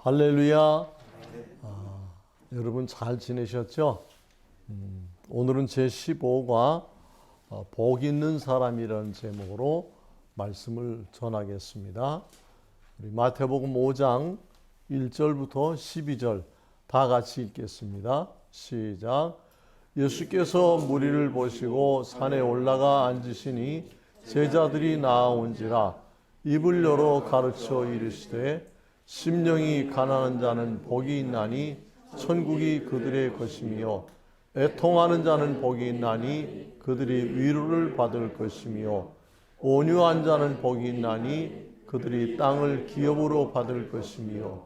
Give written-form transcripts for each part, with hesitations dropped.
할렐루야. 여러분 잘 지내셨죠? 오늘은 제15과 복 있는 사람이라는 제목으로 말씀을 전하겠습니다. 우리 마태복음 5장 1절부터 12절 다 같이 읽겠습니다. 시작. 예수께서 무리를 보시고 산에 올라가 앉으시니 제자들이 나아온지라 입을 열어 가르쳐 이르시되 심령이 가난한 자는 복이 있나니 천국이 그들의 것이며 애통하는 자는 복이 있나니 그들이 위로를 받을 것이며 온유한 자는 복이 있나니 그들이 땅을 기업으로 받을 것이며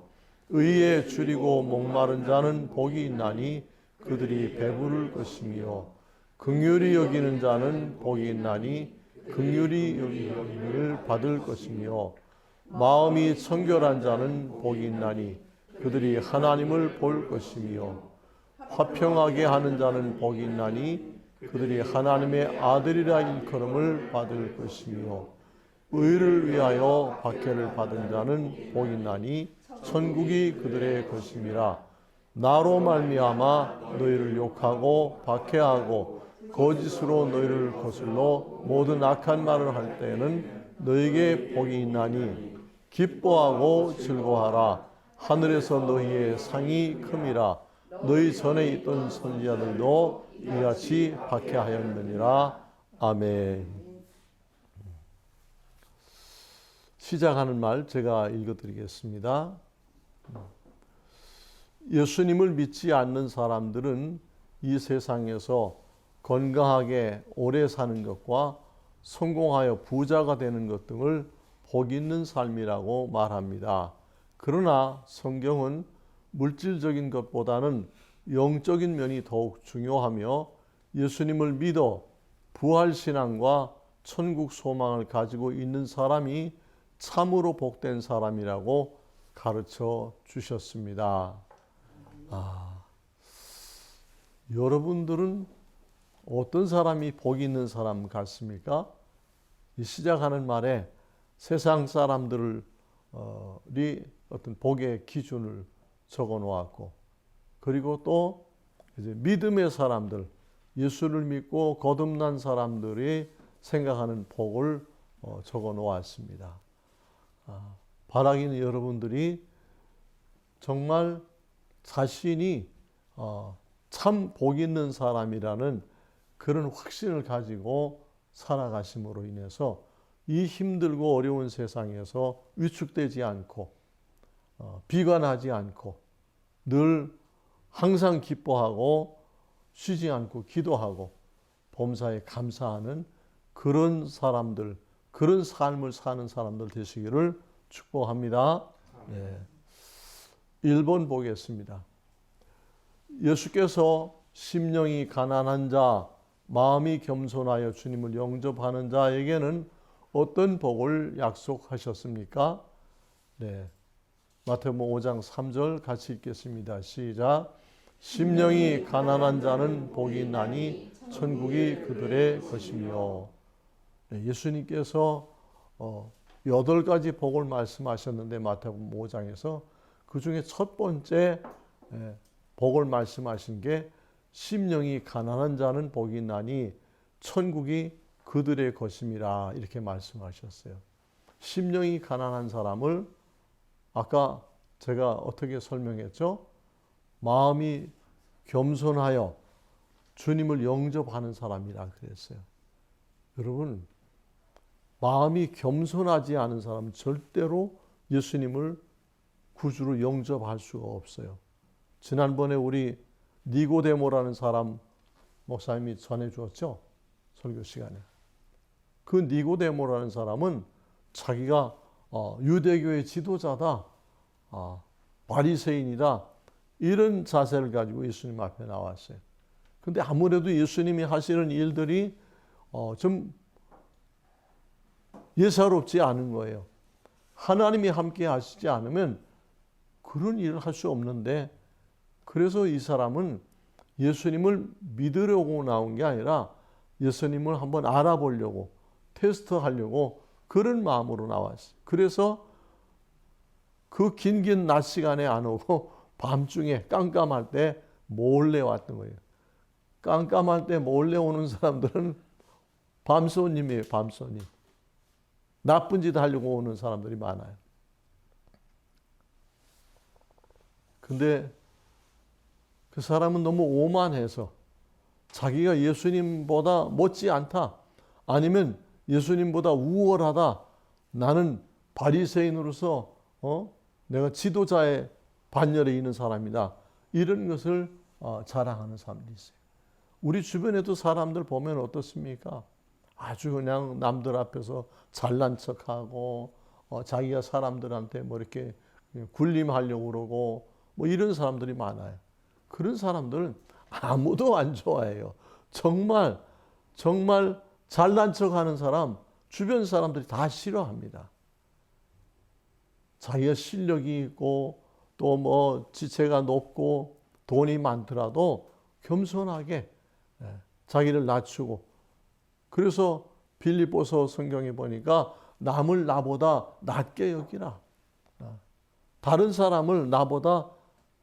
의에 줄이고 목마른 자는 복이 있나니 그들이 배부를 것이며 긍휼히 여기는 자는 복이 있나니 긍휼히 여김을 받을 것이며 마음이 청결한 자는 복이 있나니 그들이 하나님을 볼 것이며 화평하게 하는 자는 복이 있나니 그들이 하나님의 아들이라 일컬음을 받을 것이며 의를 위하여 박해를 받은 자는 복이 있나니 천국이 그들의 것임이라. 나로 말미암아 너희를 욕하고 박해하고 거짓으로 너희를 거슬러 모든 악한 말을 할 때에는 너희에게 복이 있나니 기뻐하고 즐거워하라. 하늘에서 너희의 상이 큼이라. 너희 전에 있던 선지자들도 이같이 박해하였느니라. 아멘. 시작하는 말 제가 읽어드리겠습니다. 예수님을 믿지 않는 사람들은 이 세상에서 건강하게 오래 사는 것과 성공하여 부자가 되는 것 등을 복 있는 삶이라고 말합니다. 그러나 성경은 물질적인 것보다는 영적인 면이 더욱 중요하며 예수님을 믿어 부활신앙과 천국 소망을 가지고 있는 사람이 참으로 복된 사람이라고 가르쳐 주셨습니다. 여러분들은 어떤 사람이 복 있는 사람 같습니까? 이 시작하는 말에 세상 사람들이 어떤 복의 기준을 적어 놓았고, 그리고 또 이제 믿음의 사람들, 예수를 믿고 거듭난 사람들이 생각하는 복을 적어 놓았습니다. 바라기는 여러분들이 정말 자신이 참 복 있는 사람이라는 그런 확신을 가지고 살아가심으로 인해서 이 힘들고 어려운 세상에서 위축되지 않고 비관하지 않고 늘 항상 기뻐하고 쉬지 않고 기도하고 범사에 감사하는 그런 사람들, 그런 삶을 사는 사람들 되시기를 축복합니다. 네. 1번 보겠습니다. 예수께서 심령이 가난한 자, 마음이 겸손하여 주님을 영접하는 자에게는 어떤 복을 약속하셨습니까? 네. 마태복음 5장 3절 같이 읽겠습니다. 시작. 심령이 가난한 자는 복이 있나니 천국이 그들의 것이며. 네, 예수님께서 8가지 복을 말씀하셨는데 마태복음 5장에서 그 중에 첫 번째 복을 말씀하신 게 심령이 가난한 자는 복이 있나니 천국이 그들의 것임이라 이렇게 말씀하셨어요. 심령이 가난한 사람을 아까 제가 어떻게 설명했죠? 마음이 겸손하여 주님을 영접하는 사람이라 그랬어요. 여러분, 마음이 겸손하지 않은 사람은 절대로 예수님을 구주로 영접할 수가 없어요. 지난번에 우리 니고데모라는 사람 목사님이 전해주었죠? 설교 시간에. 그 니고데모라는 사람은 자기가 유대교의 지도자다, 바리새인이다, 이런 자세를 가지고 예수님 앞에 나왔어요. 근데 아무래도 예수님이 하시는 일들이 좀 예사롭지 않은 거예요. 하나님이 함께 하시지 않으면 그런 일을 할 수 없는데, 그래서 이 사람은 예수님을 믿으려고 나온 게 아니라 예수님을 한번 알아보려고, 테스트하려고 그런 마음으로 나왔어요. 그래서 그 긴 낮 시간에 안 오고 밤중에 깜깜할 때 몰래 왔던 거예요. 깜깜할 때 몰래 오는 사람들은 밤손님이에요. 밤손님. 나쁜 짓 하려고 오는 사람들이 많아요. 근데 그 사람은 너무 오만해서 자기가 예수님보다 못지 않다, 아니면 예수님보다 우월하다, 나는 바리새인으로서 내가 지도자의 반열에 있는 사람이다, 이런 것을 자랑하는 사람들이 있어요. 우리 주변에도 사람들 보면 어떻습니까? 아주 그냥 남들 앞에서 잘난 척하고 자기가 사람들한테 뭐 이렇게 군림하려고 그러고 뭐 이런 사람들이 많아요. 그런 사람들은 아무도 안 좋아해요. 정말 잘난 척하는 사람 주변 사람들이 다 싫어합니다. 자기가 실력이 있고 또 뭐 지체가 높고 돈이 많더라도 겸손하게 자기를 낮추고, 그래서 빌립보서 성경에 보니까 남을 나보다 낮게 여기라. 다른 사람을 나보다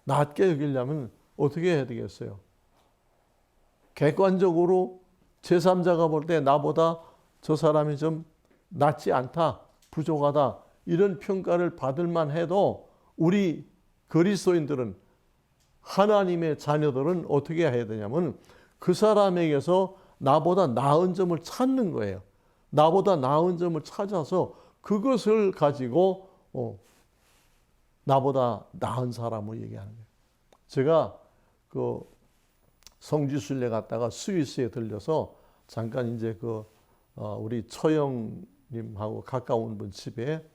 낮게 여기려면 어떻게 해야 되겠어요? 객관적으로 제3자가 볼 때 나보다 저 사람이 좀 낫지 않다, 부족하다, 이런 평가를 받을 만해도 우리 그리스도인들은, 하나님의 자녀들은 어떻게 해야 되냐면 그 사람에게서 나보다 나은 점을 찾는 거예요. 나보다 나은 점을 찾아서 그것을 가지고 나보다 나은 사람을 얘기하는 거예요. 제가 그 성지순례 갔다가 스위스에 들려서 잠깐 이제 우리 처영님하고 가까운 분 집에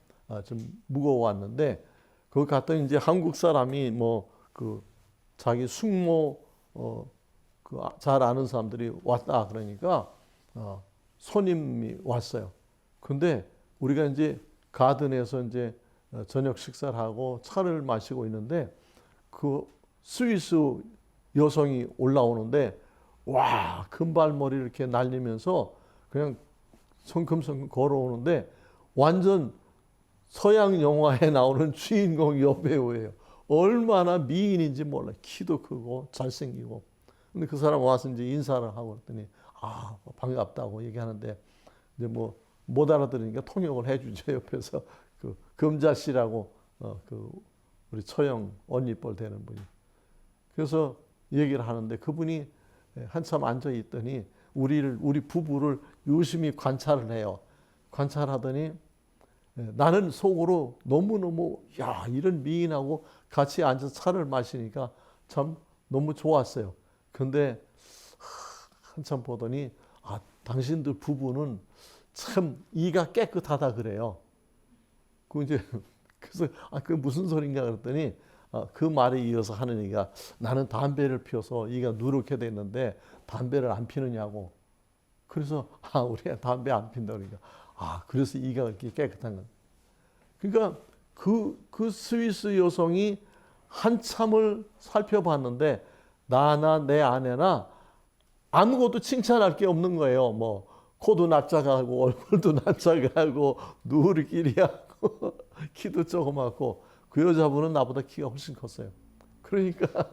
좀 묵어 왔는데, 거기 갔더니 이제 한국 사람이 자기 숙모 잘 아는 사람들이 왔다 그러니까 손님이 왔어요. 근데 우리가 이제 가든에서 이제 저녁 식사를 하고 차를 마시고 있는데 그 스위스 여성이 올라오는데, 와, 금발머리 이렇게 날리면서 그냥 성큼성큼 걸어오는데 완전 서양 영화에 나오는 주인공 여배우예요. 얼마나 미인인지 몰라. 키도 크고 잘생기고. 근데 그 사람 와서 이제 인사를 하고 그랬더니 반갑다고 얘기하는데 이제 뭐 못 알아들으니까 통역을 해주죠. 옆에서 그 금자씨라고 우리 처형 언니뻘 되는 분이. 그래서 얘기를 하는데 그분이 한참 앉아 있더니 우리 부부를 유심히 관찰을 해요. 관찰하더니 나는 속으로 너무너무 이런 미인하고 같이 앉아서 차를 마시니까 참 너무 좋았어요. 근데 한참 보더니 당신들 부부는 참 이가 깨끗하다 그래요. 그래서 그게 무슨 소린가 그랬더니 그 말에 이어서 하는 얘기가, 나는 담배를 피워서 이가 누렇게 됐는데 담배를 안 피느냐고. 그래서 우리가 담배 안 핀다 그러니까 그래서 이가 이렇게 깨끗한 건. 그러니까 그 스위스 여성이 한참을 살펴봤는데 나나 내 아내나 아무것도 칭찬할 게 없는 거예요. 뭐 코도 납작하고 얼굴도 납작하고 누리끼리하고 키도 조그맣고, 그 여자분은 나보다 키가 훨씬 컸어요. 그러니까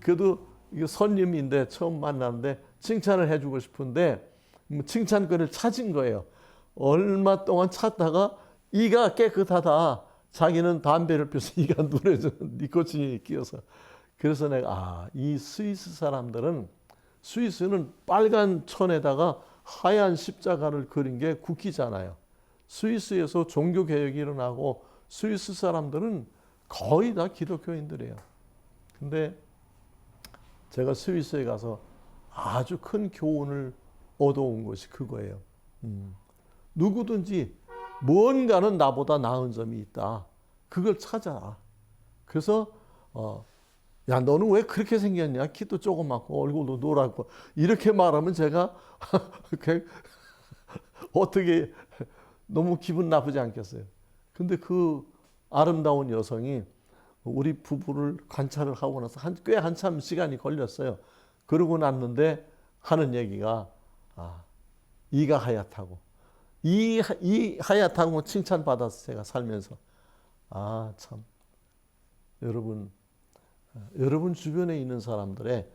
그래도 이게 손님인데 처음 만났는데 칭찬을 해주고 싶은데 칭찬권을 찾은 거예요. 얼마 동안 찾다가 이가 깨끗하다, 자기는 담배를 피워서 이가 누래져 니코틴이 끼어서. 그래서 내가 이 스위스 사람들은, 스위스는 빨간 천에다가 하얀 십자가를 그린 게 국기잖아요. 스위스에서 종교개혁이 일어나고 스위스 사람들은 거의 다 기독교인들이에요. 근데 제가 스위스에 가서 아주 큰 교훈을 얻어온 것이 그거예요. 누구든지 뭔가는 나보다 나은 점이 있다. 그걸 찾아라. 그래서 야, 너는 왜 그렇게 생겼냐? 키도 조그맣고 얼굴도 노랗고. 이렇게 말하면 제가 어떻게 너무 기분 나쁘지 않겠어요. 근데 그 아름다운 여성이 우리 부부를 관찰을 하고 나서 꽤 한참 시간이 걸렸어요. 그러고 났는데 하는 얘기가 이가 하얗다고. 이 하얗다고 칭찬받았어, 제가 살면서. 아, 참. 여러분 주변에 있는 사람들의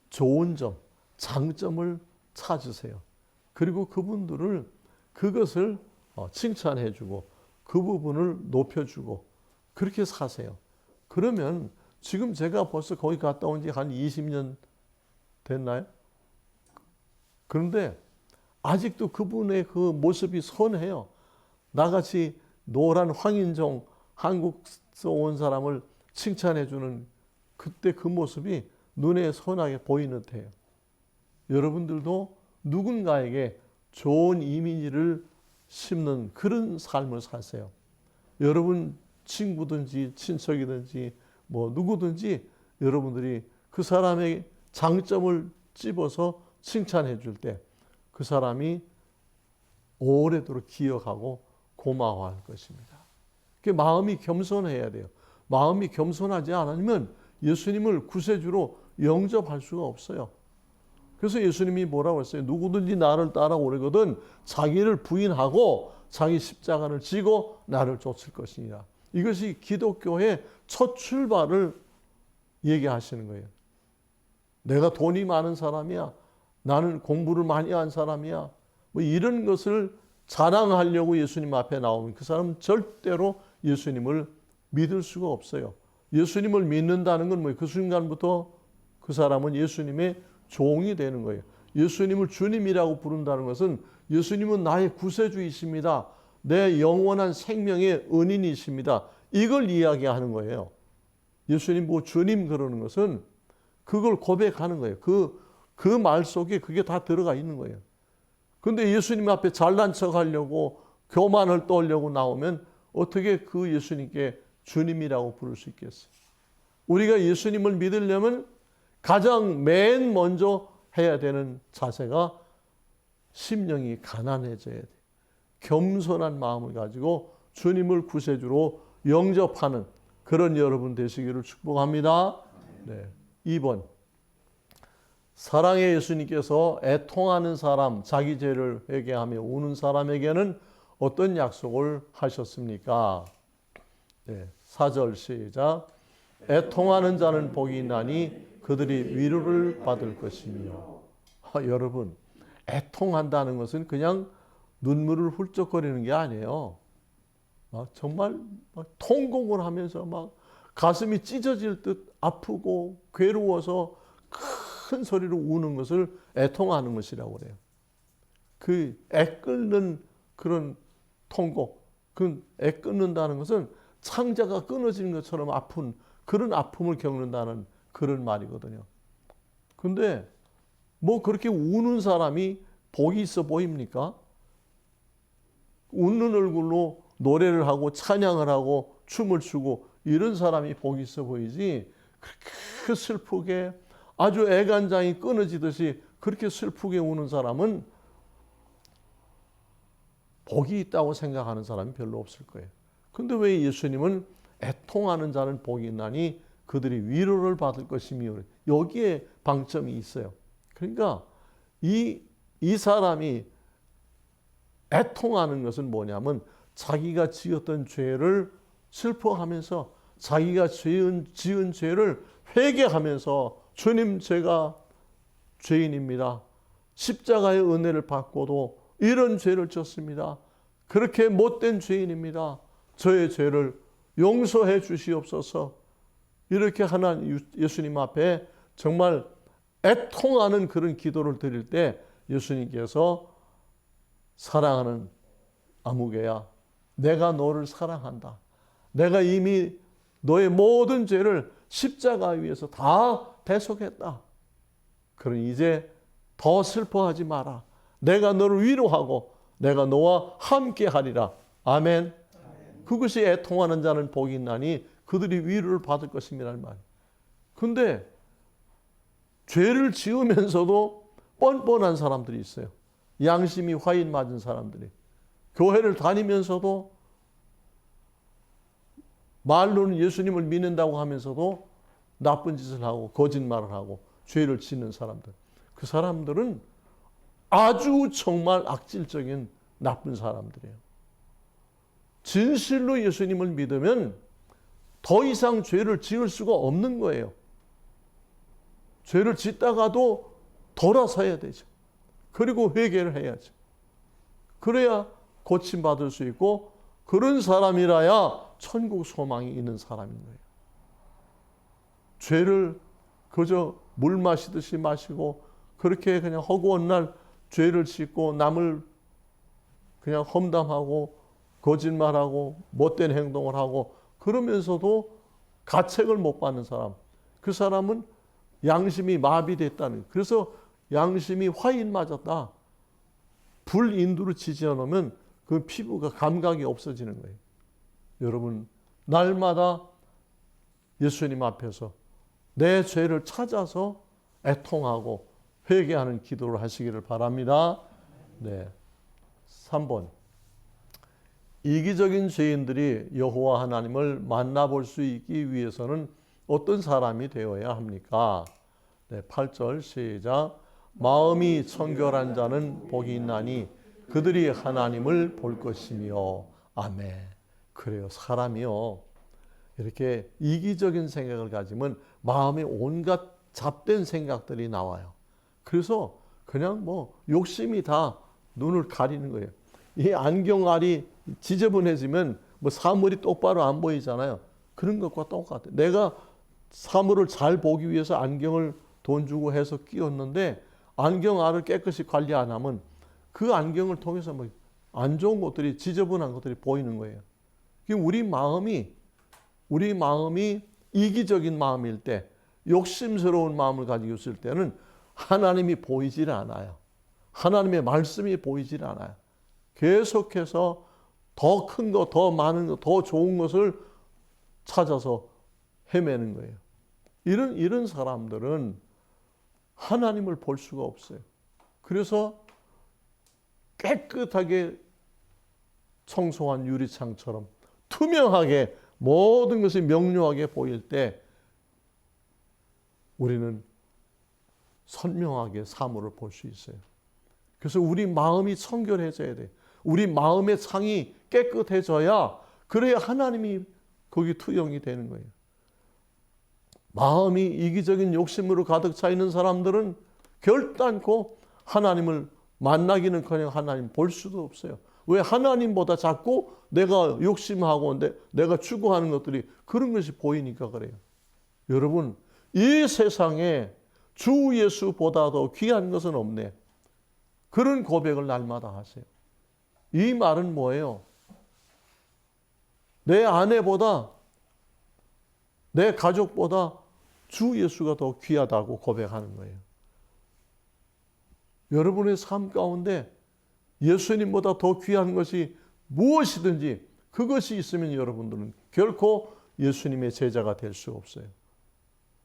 좋은 점, 장점을 찾으세요. 그리고 그분들을 그것을 칭찬해주고 그 부분을 높여주고 그렇게 사세요. 그러면 지금 제가 벌써 거기 갔다 온 지 한 20년 됐나요? 그런데 아직도 그분의 그 모습이 선해요. 나같이 노란 황인종 한국에서 온 사람을 칭찬해주는 그때 그 모습이 눈에 선하게 보이는 듯해요. 여러분들도 누군가에게 좋은 이미지를 심는 그런 삶을 사세요. 여러분 친구든지 친척이든지 뭐 누구든지 여러분들이 그 사람의 장점을 집어서 칭찬해 줄 때 그 사람이 오래도록 기억하고 고마워할 것입니다. 그 마음이 겸손해야 돼요. 마음이 겸손하지 않으면 예수님을 구세주로 영접할 수가 없어요. 그래서 예수님이 뭐라고 했어요? 누구든지 나를 따라오려거든 자기를 부인하고 자기 십자가를 지고 나를 쫓을 것이니라. 이것이 기독교의 첫 출발을 얘기하시는 거예요. 내가 돈이 많은 사람이야. 나는 공부를 많이 한 사람이야. 뭐 이런 것을 자랑하려고 예수님 앞에 나오면 그 사람은 절대로 예수님을 믿을 수가 없어요. 예수님을 믿는다는 건 뭐예요? 그 순간부터 그 사람은 예수님의 종이 되는 거예요. 예수님을 주님이라고 부른다는 것은 예수님은 나의 구세주이십니다. 내 영원한 생명의 은인이십니다. 이걸 이야기하는 거예요. 예수님 보고 주님 그러는 것은 그걸 고백하는 거예요. 그 말 속에 그게 다 들어가 있는 거예요. 근데 예수님 앞에 잘난 척 하려고 교만을 떠려고 나오면 어떻게 그 예수님께 주님이라고 부를 수 있겠어요? 우리가 예수님을 믿으려면 가장 맨 먼저 해야 되는 자세가 심령이 가난해져야 돼요. 겸손한 마음을 가지고 주님을 구세주로 영접하는 그런 여러분 되시기를 축복합니다. 네. 2번. 사랑의 예수님께서 애통하는 사람, 자기 죄를 회개하며 우는 사람에게는 어떤 약속을 하셨습니까? 네. 4절 시작. 애통하는 자는 복이 있나니 그들이 위로를 받을 것이며. 여러분, 애통한다는 것은 그냥 눈물을 훌쩍거리는 게 아니에요. 정말 통곡을 하면서 막 가슴이 찢어질 듯 아프고 괴로워서 큰 소리로 우는 것을 애통하는 것이라고 그래요. 그 애끓는 그런 통곡, 그 애끓는다는 것은 창자가 끊어지는 것처럼 아픈 그런 아픔을 겪는다는 그런 말이거든요. 근데 뭐 그렇게 우는 사람이 복이 있어 보입니까? 웃는 얼굴로 노래를 하고 찬양을 하고 춤을 추고 이런 사람이 복이 있어 보이지, 그렇게 슬프게 아주 애간장이 끊어지듯이 그렇게 슬프게 우는 사람은 복이 있다고 생각하는 사람이 별로 없을 거예요. 근데 왜 예수님은 애통하는 자는 복이 있나니 그들이 위로를 받을 것이며, 여기에 방점이 있어요. 그러니까 이 사람이 애통하는 것은 뭐냐면 자기가 지었던 죄를 슬퍼하면서 자기가 지은 죄를 회개하면서 주님, 제가 죄인입니다. 십자가의 은혜를 받고도 이런 죄를 졌습니다. 그렇게 못된 죄인입니다. 저의 죄를 용서해 주시옵소서. 이렇게 하나님 예수님 앞에 정말 애통하는 그런 기도를 드릴 때 예수님께서 사랑하는 아무개야, 내가 너를 사랑한다. 내가 이미 너의 모든 죄를 십자가 위에서 다 대속했다. 그러니 이제 더 슬퍼하지 마라. 내가 너를 위로하고 내가 너와 함께 하리라. 아멘. 그것이 애통하는 자는 복이 있나니 그들이 위로를 받을 것임이라는 말. 근데 죄를 지으면서도 뻔뻔한 사람들이 있어요. 양심이 화인 맞은 사람들이. 교회를 다니면서도 말로는 예수님을 믿는다고 하면서도 나쁜 짓을 하고 거짓말을 하고 죄를 짓는 사람들. 그 사람들은 아주 정말 악질적인 나쁜 사람들이에요. 진실로 예수님을 믿으면 더 이상 죄를 지을 수가 없는 거예요. 죄를 짓다가도 돌아서야 되죠. 그리고 회개를 해야죠. 그래야 고침받을 수 있고, 그런 사람이라야 천국 소망이 있는 사람인 거예요. 죄를 그저 물 마시듯이 마시고, 그렇게 그냥 허구한 날 죄를 짓고 남을 그냥 험담하고 거짓말하고 못된 행동을 하고 그러면서도 가책을 못 받는 사람, 그 사람은 양심이 마비됐다는 거예요. 그래서 양심이 화인 맞았다. 불인두로 지지 않으면 그 피부가 감각이 없어지는 거예요. 여러분, 날마다 예수님 앞에서 내 죄를 찾아서 애통하고 회개하는 기도를 하시기를 바랍니다. 네. 3번. 이기적인 죄인들이 여호와 하나님을 만나볼 수 있기 위해서는 어떤 사람이 되어야 합니까? 네, 8절 시작. 마음이 청결한 자는 복이 있나니 그들이 하나님을 볼 것이며. 아멘. 그래요. 사람이요, 이렇게 이기적인 생각을 가지면 마음에 온갖 잡된 생각들이 나와요. 그래서 그냥 욕심이 다 눈을 가리는 거예요. 이 안경알이 지저분해지면 사물이 똑바로 안 보이잖아요. 그런 것과 똑같아요. 내가 사물을 잘 보기 위해서 안경을 돈 주고 해서 끼웠는데 안경알을 깨끗이 관리 안 하면 그 안경을 통해서 안 좋은 것들이, 지저분한 것들이 보이는 거예요. 우리 마음이 이기적인 마음일 때, 욕심스러운 마음을 가지고 있을 때는 하나님이 보이질 않아요. 하나님의 말씀이 보이질 않아요. 계속해서 더 큰 것, 더 많은 것, 더 좋은 것을 찾아서 헤매는 거예요. 이런 사람들은 하나님을 볼 수가 없어요. 그래서 깨끗하게 청소한 유리창처럼 투명하게 모든 것이 명료하게 보일 때 우리는 선명하게 사물을 볼 수 있어요. 그래서 우리 마음이 청결해져야 돼요. 우리 마음의 창이 깨끗해져야, 그래야 하나님이 거기 투영이 되는 거예요. 마음이 이기적인 욕심으로 가득 차 있는 사람들은 결단코 하나님을 만나기는커녕 하나님 볼 수도 없어요. 왜? 하나님보다 자꾸 내가 욕심하고 내가 추구하는 것들이, 그런 것이 보이니까 그래요. 여러분, 이 세상에 주 예수보다도 귀한 것은 없네. 그런 고백을 날마다 하세요. 이 말은 뭐예요? 내 아내보다, 내 가족보다 주 예수가 더 귀하다고 고백하는 거예요. 여러분의 삶 가운데 예수님보다 더 귀한 것이 무엇이든지 그것이 있으면 여러분들은 결코 예수님의 제자가 될 수 없어요.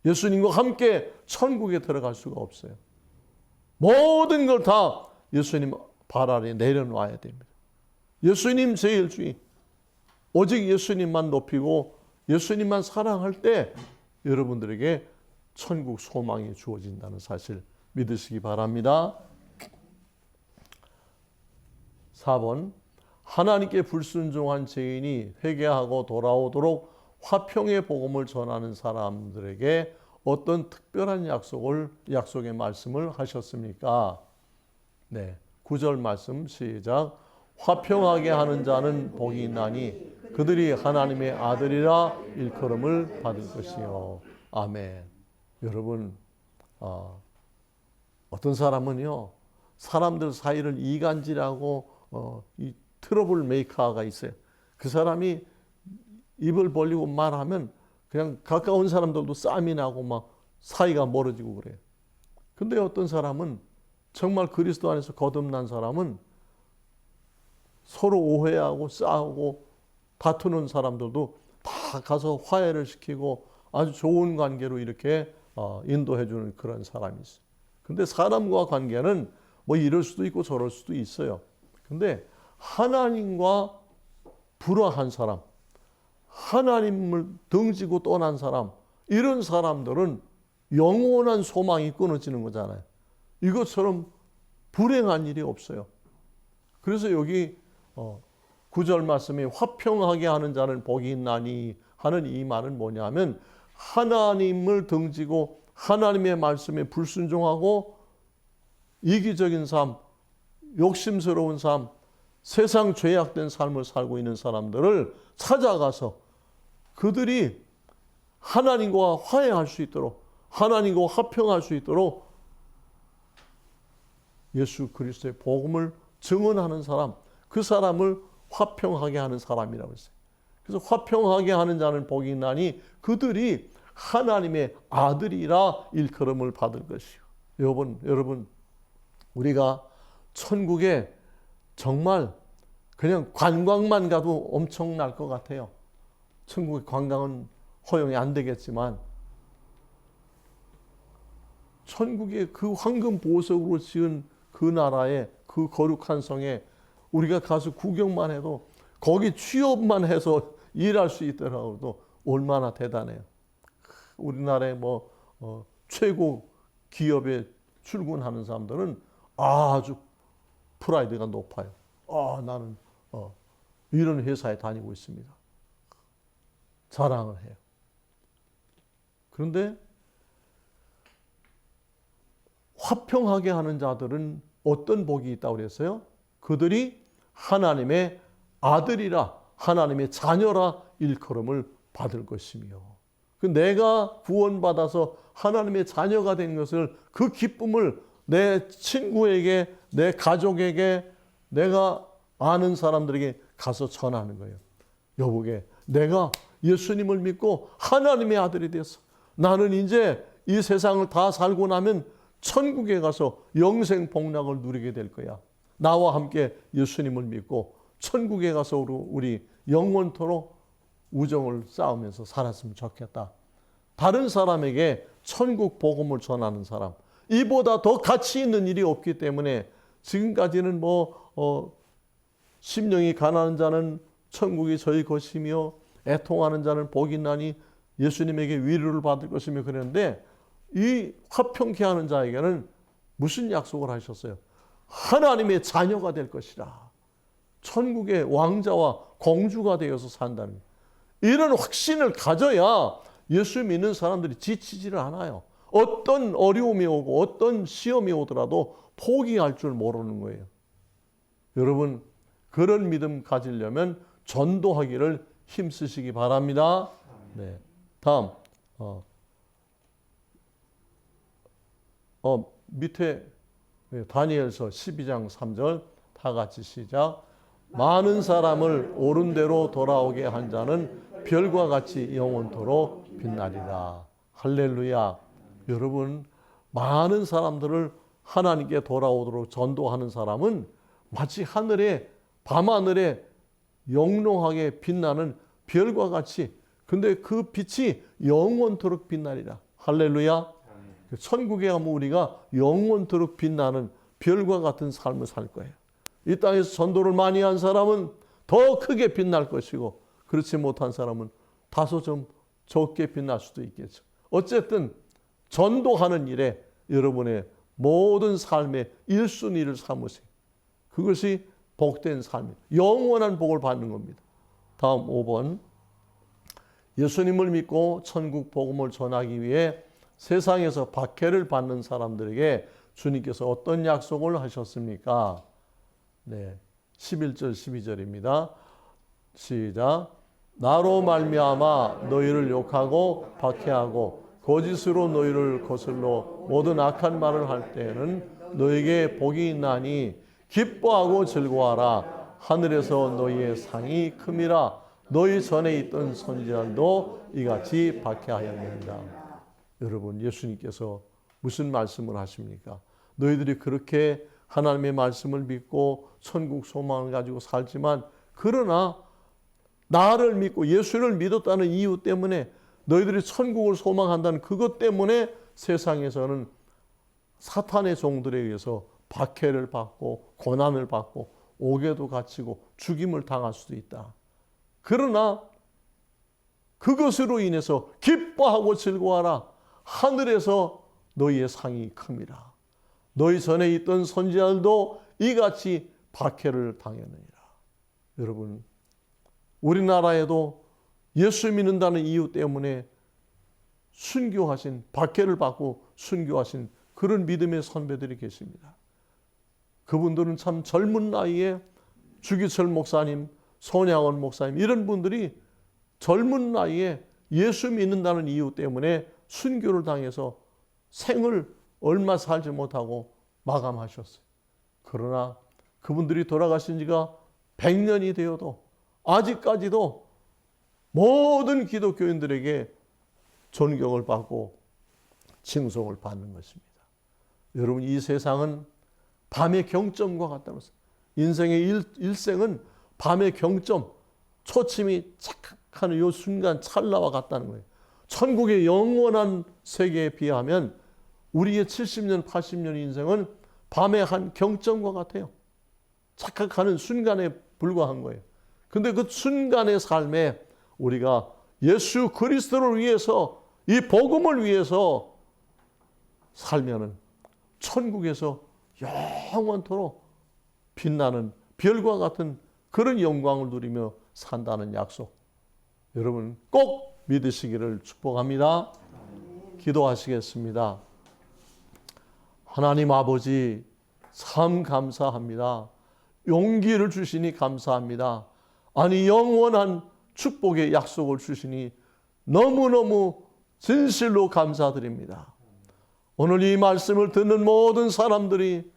예수님과 함께 천국에 들어갈 수가 없어요. 모든 걸 다 예수님 발 아래 내려놔야 됩니다. 예수님 제일주의, 오직 예수님만 높이고 예수님만 사랑할 때 여러분들에게 천국 소망이 주어진다는 사실 믿으시기 바랍니다. 4번. 하나님께 불순종한 죄인이 회개하고 돌아오도록 화평의 복음을 전하는 사람들에게 어떤 특별한 약속의 말씀을 하셨습니까? 네, 9절 말씀 시작. 화평하게 하는 자는 복이 있나니 그들이 하나님의 아들이라 일컬음을 받을 것이요. 아멘. 여러분, 어떤 사람은요, 사람들 사이를 이간질하고 이 트러블 메이커가 있어요. 그 사람이 입을 벌리고 말하면 그냥 가까운 사람들도 싸움이 나고 막 사이가 멀어지고 그래요. 근데 어떤 사람은, 정말 그리스도 안에서 거듭난 사람은 서로 오해하고 싸우고 다투는 사람들도 다 가서 화해를 시키고 아주 좋은 관계로 이렇게 인도해주는 그런 사람이 있어요. 근데 사람과 관계는 이럴 수도 있고 저럴 수도 있어요. 근데 하나님과 불화한 사람, 하나님을 등지고 떠난 사람, 이런 사람들은 영원한 소망이 끊어지는 거잖아요. 이것처럼 불행한 일이 없어요. 그래서 여기 9절 말씀이 화평하게 하는 자는 복이 있나니 하는 이 말은 뭐냐면 하나님을 등지고 하나님의 말씀에 불순종하고 이기적인 삶, 욕심스러운 삶, 세상 죄악된 삶을 살고 있는 사람들을 찾아가서 그들이 하나님과 화해할 수 있도록, 하나님과 화평할 수 있도록 예수 그리스도의 복음을 증언하는 사람, 그 사람을 화평하게 하는 사람이라고 했어요. 그래서 화평하게 하는 자는 복이 있나니 그들이 하나님의 아들이라 일컬음을 받을 것이요. 여러분 우리가 천국에 정말 그냥 관광만 가도 엄청날 것 같아요. 천국의 관광은 허용이 안 되겠지만 천국의 그 황금 보석으로 지은 그 나라의 그 거룩한 성에 우리가 가서 구경만 해도 거기 취업만 해서 일할 수 있더라도 얼마나 대단해요. 우리나라의 최고 기업에 출근하는 사람들은 아주 프라이드가 높아요. 나는 이런 회사에 다니고 있습니다. 자랑을 해요. 그런데 화평하게 하는 자들은 어떤 복이 있다고 그랬어요? 그들이 하나님의 아들이라, 하나님의 자녀라 일컬음을 받을 것이며, 내가 구원받아서 하나님의 자녀가 된 것을, 그 기쁨을 내 친구에게, 내 가족에게, 내가 아는 사람들에게 가서 전하는 거예요. 여보게, 내가 예수님을 믿고 하나님의 아들이 됐어. 나는 이제 이 세상을 다 살고 나면 천국에 가서 영생 복락을 누리게 될 거야. 나와 함께 예수님을 믿고 천국에 가서 우리 영원토록 우정을 쌓으면서 살았으면 좋겠다. 다른 사람에게 천국 복음을 전하는 사람, 이보다 더 가치 있는 일이 없기 때문에 지금까지는 심령이 가난한 자는 천국이 저희 것이며 애통하는 자는 복이 있나니 예수님에게 위로를 받을 것이며 그랬는데, 이 화평케 하는 자에게는 무슨 약속을 하셨어요? 하나님의 자녀가 될 것이라. 천국의 왕자와 공주가 되어서 산다는, 이런 확신을 가져야 예수 믿는 사람들이 지치지를 않아요. 어떤 어려움이 오고 어떤 시험이 오더라도 포기할 줄 모르는 거예요. 여러분, 그런 믿음 가지려면 전도하기를 힘쓰시기 바랍니다. 네. 다음 밑에 다니엘서 12장 3절 다 같이 시작. 많은 사람을 옳은 대로 돌아오게 한 자는 별과 같이 영원토록 빛나리라. 할렐루야. 여러분, 많은 사람들을 하나님께 돌아오도록 전도하는 사람은 마치 밤하늘에 영롱하게 빛나는 별과 같이, 근데 그 빛이 영원토록 빛나리라. 할렐루야. 천국에 가면 우리가 영원토록 빛나는 별과 같은 삶을 살 거예요. 이 땅에서 전도를 많이 한 사람은 더 크게 빛날 것이고, 그렇지 못한 사람은 다소 좀 적게 빛날 수도 있겠죠. 어쨌든 전도하는 일에 여러분의 모든 삶의 1순위를 삼으세요. 그것이 복된 삶이에요. 영원한 복을 받는 겁니다. 다음 5번. 예수님을 믿고 천국 복음을 전하기 위해 세상에서 박해를 받는 사람들에게 주님께서 어떤 약속을 하셨습니까? 네, 11절 12절입니다. 시작. 나로 말미암아 너희를 욕하고 박해하고 거짓으로 너희를 거슬러 모든 악한 말을 할 때에는 너희에게 복이 있나니 기뻐하고 즐거워하라. 하늘에서 너희의 상이 큼이라. 너희 전에 있던 선지자들도 이같이 박해하였느니라. 여러분, 예수님께서 무슨 말씀을 하십니까? 너희들이 그렇게 하나님의 말씀을 믿고 천국 소망을 가지고 살지만, 그러나 나를 믿고 예수를 믿었다는 이유 때문에, 너희들이 천국을 소망한다는 그것 때문에 세상에서는 사탄의 종들에 의해서 박해를 받고 고난을 받고 옥에도 갇히고 죽임을 당할 수도 있다. 그러나 그것으로 인해서 기뻐하고 즐거워하라. 하늘에서 너희의 상이 큽니다. 너희 전에 있던 선지자들도 이같이 박해를 당했느니라. 여러분, 우리나라에도 예수 믿는다는 이유 때문에 순교하신, 박해를 받고 순교하신 그런 믿음의 선배들이 계십니다. 그분들은 참 젊은 나이에 주기철 목사님, 손양원 목사님 이런 분들이 젊은 나이에 예수 믿는다는 이유 때문에 순교를 당해서 생을 얼마 살지 못하고 마감하셨어요. 그러나 그분들이 돌아가신 지가 100년이 되어도 아직까지도 모든 기독교인들에게 존경을 받고 칭송을 받는 것입니다. 여러분, 이 세상은 밤의 경점과 같다면서요. 인생의 일생은 밤의 경점, 초침이 착각하는 이 순간 찰나와 같다는 거예요. 천국의 영원한 세계에 비하면 우리의 70년, 80년 인생은 밤의 한 경점과 같아요. 착각하는 순간에 불과한 거예요. 근데 그 순간의 삶에 우리가 예수 그리스도를 위해서, 이 복음을 위해서 살면은 천국에서 영원토록 빛나는 별과 같은 그런 영광을 누리며 산다는 약속, 여러분 꼭 믿으시기를 축복합니다. 기도하시겠습니다. 하나님 아버지, 참 감사합니다. 용기를 주시니 감사합니다. 아니, 영원한 축복의 약속을 주시니 너무너무 진실로 감사드립니다. 오늘 이 말씀을 듣는 모든 사람들이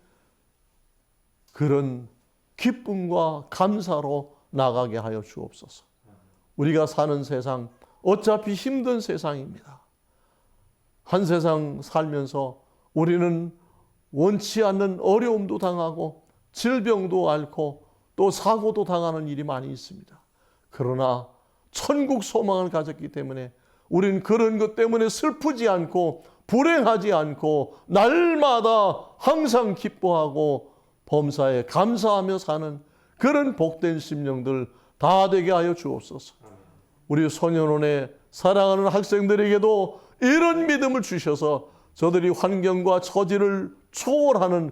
그런 기쁨과 감사로 나가게 하여 주옵소서. 우리가 사는 세상 어차피 힘든 세상입니다. 한 세상 살면서 우리는 원치 않는 어려움도 당하고 질병도 앓고 또 사고도 당하는 일이 많이 있습니다. 그러나 천국 소망을 가졌기 때문에 우리는 그런 것 때문에 슬프지 않고 불행하지 않고 날마다 항상 기뻐하고 범사에 감사하며 사는 그런 복된 심령들 다 되게 하여 주옵소서. 우리 소년원의 사랑하는 학생들에게도 이런 믿음을 주셔서 저들이 환경과 처지를 초월하는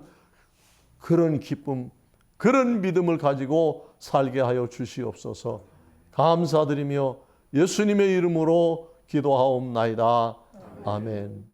그런 기쁨, 그런 믿음을 가지고 살게 하여 주시옵소서. 감사드리며 예수님의 이름으로 기도하옵나이다. 아멘.